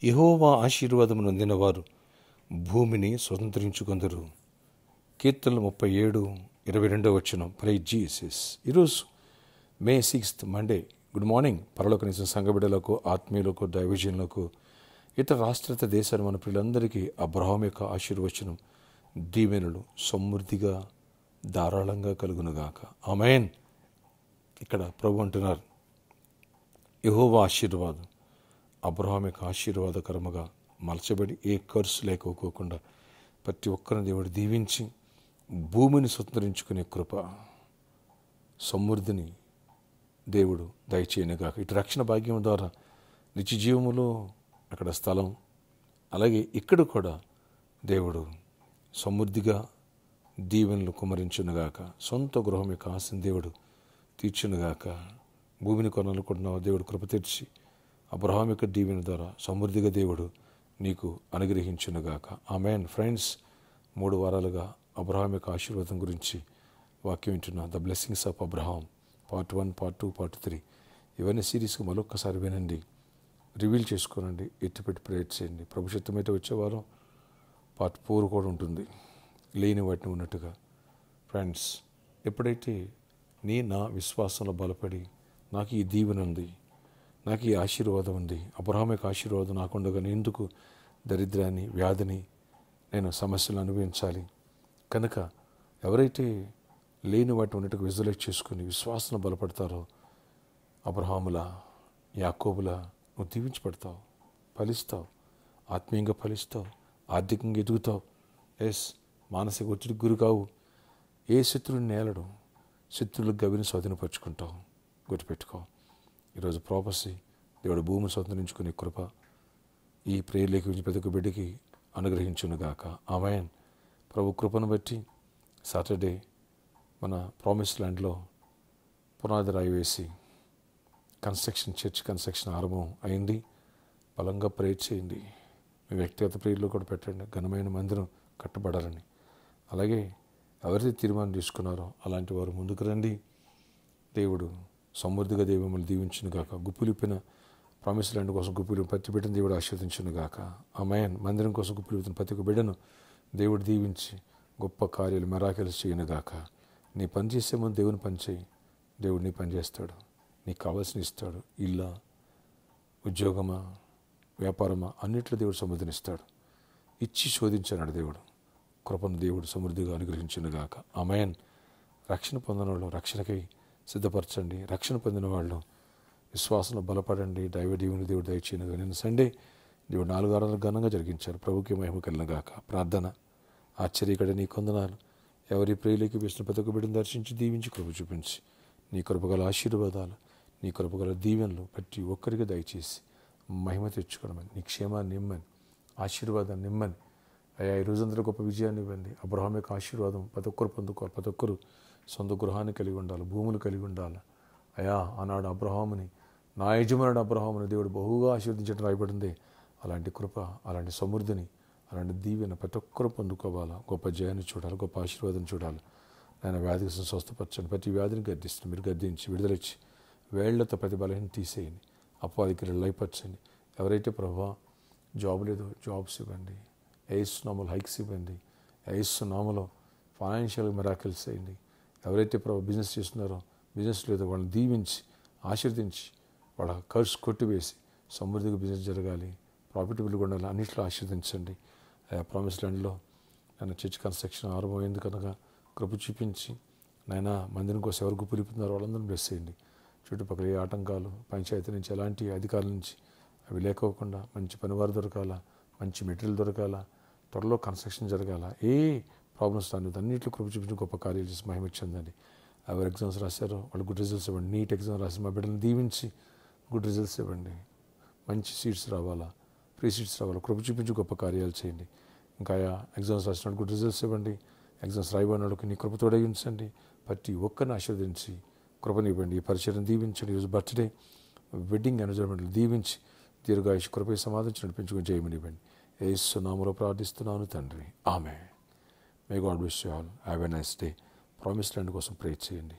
యెహోవా ఆశీర్వాదము నొందినవారు భూమిని స్వతంత్రించుకొందరు. కీర్తనలు 37:22. Praise Jesus. ఈరోజు May 6th Monday. Good morning. పరలోకనిసిన సంఘ బిడ్డలకు, ఆత్మీయులకు, దైవజనులకు, ఇతర రాష్ట్రత దేశాల మన పిల్లలందరికీ అబ్రహాం యొక్క ఆశీర్వచనం, దీవెనలు సమృద్ధిగా ధారాళంగా కలుగునుగాక. ఆమేన్. ఇక్కడ ప్రభు అంటున్నారు, యెహోవా ఆశీర్వాదం అబ్రహాం యొక్క ఆశీర్వాదకరముగా మలచబడి ఏ ఖర్చు లేకపోకుండా ప్రతి ఒక్కరిని దేవుడు దీవించి భూమిని స్వతంత్రించుకునే కృప, సమృద్ధిని దేవుడు దయచేయనుగాక. ఇటు రక్షణ భాగ్యం ద్వారా నిత్య జీవములో అక్కడ స్థలం, అలాగే ఇక్కడ కూడా దేవుడు సమృద్ధిగా దీవెనలు కుమరించునుగాక. సొంత గృహం యొక్క ఆశను దేవుడు తీర్చునుగాక. భూమిని కొనాలనుకుంటున్నావు, దేవుడు కృప తెచ్చి అబ్రహాం యొక్క దీవెన ద్వారా సమృద్ధిగా దేవుడు నీకు అనుగ్రహించునుగాక. ఆమేన్. ఫ్రెండ్స్, 3 వారాలుగా అబ్రహాం యొక్క ఆశీర్వాదం గురించి వాక్యం వింటున్నా. The blessings of Abraham part 1, part 2, part 3 ఇవన్నీ సిరీస్కి మరొక్కసారి వినండి, రివీల్ చేసుకోనండి, ఎత్తిపెట్టి ప్రేయర్ చేయండి. ప్రభు చిత్తమైతే వచ్చే వారం పార్ట్ 4 కూడా ఉంటుంది, లేని వాటిని ఉన్నట్టుగా. ఫ్రెండ్స్, ఎప్పుడైతే నా విశ్వాసంలో బలపడి నాకు ఈ దీవెన ఉంది, నాకు ఈ ఆశీర్వాదం ఉంది, అబ్రహాం యొక్క ఆశీర్వాదం నాకుండగా ఎందుకు దరిద్రాన్ని, వ్యాధిని, నేను సమస్యలు అనుభవించాలి? కనుక ఎవరైతే లేని వాటి ఉన్నట్టుగా విజువలైజ్ చేసుకుని విశ్వాసంలో బలపడతారో, అబ్రహాముల, యాకోబుల నువ్వు దీవించబడతావు, ఫలిస్తావు, ఆత్మీయంగా ఫలిస్తావు, ఆర్థికంగా ఎదుగుతావు. మానసిక ఒత్తిడికి గురి కావు. ఏ శత్రువుని నేలడు, శత్రువులకు గవిని స్వాధీనపరుచుకుంటావు. గుర్తుపెట్టుకో. ఈరోజు ప్రాపసీ, దేవుడు భూమిని స్వతంత్రించుకునే కృప ఈ ప్రేయర్లోకి వచ్చి ప్రతి ఒక్క బిడ్డకి అనుగ్రహించునుగాక. ఆమేన్. ప్రభు కృపను బట్టి సాటర్డే మన ప్రామిస్ ల్యాండ్లో పునాది రాయి వేసి చర్చ్ కన్స్ట్రక్షన్ ఆరంభం అయింది. బలంగా ప్రేయర్ చేయండి. మీ వ్యక్తిగత ప్రేయర్లో కూడా పెట్టండి, ఘనమైన మందిరం కట్టబడాలని. అలాగే ఎవరైతే తీర్మానం తీసుకున్నారో అలాంటి వారు ముందుకు రండి. దేవుడు సమృద్ధిగా మిమ్మల్ని దీవించునుగాక. గుప్పులిప్పిన ప్రామిస్ ల్యాండ్ కోసం గుప్పులు ప్రతి బిడ్డను దేవుడు ఆశీర్వదించునుగాక. ఆమేన్. మందిరం కోసం గుప్పులిప్పిన ప్రతి ఒక్క బిడ్డను దేవుడు దీవించి గొప్ప కార్యాలు, మెరాకిల్స్ చేయనుగాక. నీ పని చేసే ముందు దేవుని పని చేయి, దేవుడు నీ పని చేస్తాడు, నీకు కావాల్సిన ఇస్తాడు. ఇల్లా, ఉద్యోగమా, వ్యాపారమా, అన్నిట్లో దేవుడు సమృద్ధినిస్తాడు. ఇచ్చి శోధించాడు దేవుడు. కృపను దేవుడు సమృద్ధిగా అనుగ్రహించునుగాక. ఆమేన్. రక్షణ పొందిన వాళ్ళు రక్షణకై సిద్ధపరచండి. రక్షణ పొందిన వాళ్ళు విశ్వాసంలో బలపడండి. దైవ దీవుని దేవుడు దయచేయనుగా. నిన్న సండే దేవుడు 4 వారాలు ఘనంగా జరిగించారు. ప్రభుకి మహిమ కలిగినగాక. ప్రార్థన. ఆశ్చర్యకడ నీ కొందనాలు. ఎవరి ప్రియులకి వేసిన ప్రతి ఒక్క బిడ్డను దర్శించి దీవించి కృప చూపించి నీ కృపగల ఆశీర్వాదాలు, నీ కృపగల దీవెనలు ప్రతి ఒక్కరికి దయచేసి మహిమ తెచ్చుకోవడమని, నీ క్షేమాన్ని ఇమ్మని, ఆశీర్వాదాన్ని ఇమ్మని అయ్యా. ఈ రోజందరూ గొప్ప విజయాన్ని ఇవ్వండి. అబ్రహాం యొక్క ఆశీర్వాదం ప్రతి ఒక్కరు పొందుకోవాలి. ప్రతి ఒక్కరు సొంత గృహాన్ని కలిగి ఉండాలి, భూములు కలిగి ఉండాలి. అయ్యా, ఆనాడు అబ్రహాముని, నా యజమానుడు అబ్రహాముని దేవుడు బహుగా ఆశీర్వదించడం రాయబడింది. అలాంటి కృప, అలాంటి సమృద్ధిని, అలాంటి దీవెన ప్రతి ఒక్కరు పొందుకోవాలా. గొప్ప జయాన్ని చూడాలి, గొప్ప ఆశీర్వాదం చూడాలి. నేను వ్యాధికి స్వస్థపరచండి. ప్రతి వ్యాధిని గద్దిస్తుంది, మీరు గద్దించి విడుదలచ్చి వేళ్లతో ప్రతి బలహీన తీసేయండి. అపవాదికి లయపరచండి. ఎవరైతే ప్రభా జాబ్ లేదో జాబ్స్ ఇవ్వండి, యేసు నామములో హైక్స్ ఇవ్వండి, యేసు నామములో ఫైనాన్షియల్ మిరాకిల్స్ చేయండి. ఎవరైతే ప్రభు బిజినెస్ చేస్తున్నారో, బిజినెస్ లేదో వాళ్ళని దీవించి ఆశీర్వదించి వాళ్ళ ఖర్చు కొట్టివేసి సమృద్ధిగా బిజినెస్ జరగాలి, ప్రాఫిటబుల్గా ఉండాలి, అన్నింటిలో ఆశీర్వదించండి. ప్రామిస్ ల్యాండ్లో నేను చర్చ్ కన్స్ట్రక్షన్ ఆరంభమైంది కనుక కృప చూపించి నాయన మందిరం కోసం ఎవరు గుప్పులిపుతున్నారో వాళ్ళందరూ బ్లెస్ చేయండి. చుట్టుపక్కల ఏ ఆటంకాలు, పంచాయతీ నుంచి ఎలాంటి అధికారుల నుంచి అవి లేకోకుండా మంచి పనివారు దొరకాలా, మంచి మెటీరియల్ దొరకాలా, త్వరలో కన్స్ట్రక్షన్ జరగాల. ఏ ప్రాబ్లమ్స్ రాని అన్నింటిలో కృప చూపించి గొప్ప కార్యాలు చేసి మహిమ ఇచ్చిందండి. ఎవరు ఎగ్జామ్స్ రాశారో వాళ్ళు గుడ్ రిజల్ట్స్ ఇవ్వండి. నీట్ ఎగ్జామ్ రాసి మా బిడ్డలను దీవించి గుడ్ రిజల్ట్స్ ఇవ్వండి. మంచి సీట్స్ రావాలా, ఫ్రీ సీట్స్ రావాలా, కృప చూపించి గొప్ప కార్యాలు చేయండి. ఇంకా ఎగ్జామ్స్ రాసినట్టు గుడ్ రిజల్ట్స్ ఇవ్వండి. ఎగ్జామ్స్ రాయబడిన వాళ్ళకి నీ కృప తోడగించండి. ప్రతి ఒక్కరిని ఆశీర్వదించి కృపనివ్వండి. ఈ పరిచయం దీవించండి. ఈరోజు బర్త్డే, వెడ్డింగ్ ఎంజాయ్మెంట్లు దీవించి దీర్ఘాయుష్ కృపై సమాధించి నడిపించుకొని చేయమనివ్వండి. యేసు నామములో ప్రార్థిస్తున్నాను తండ్రి. ఆమేన్. May God bless you all. Have a nice day. Promise land కోసం ప్రే చేయండి.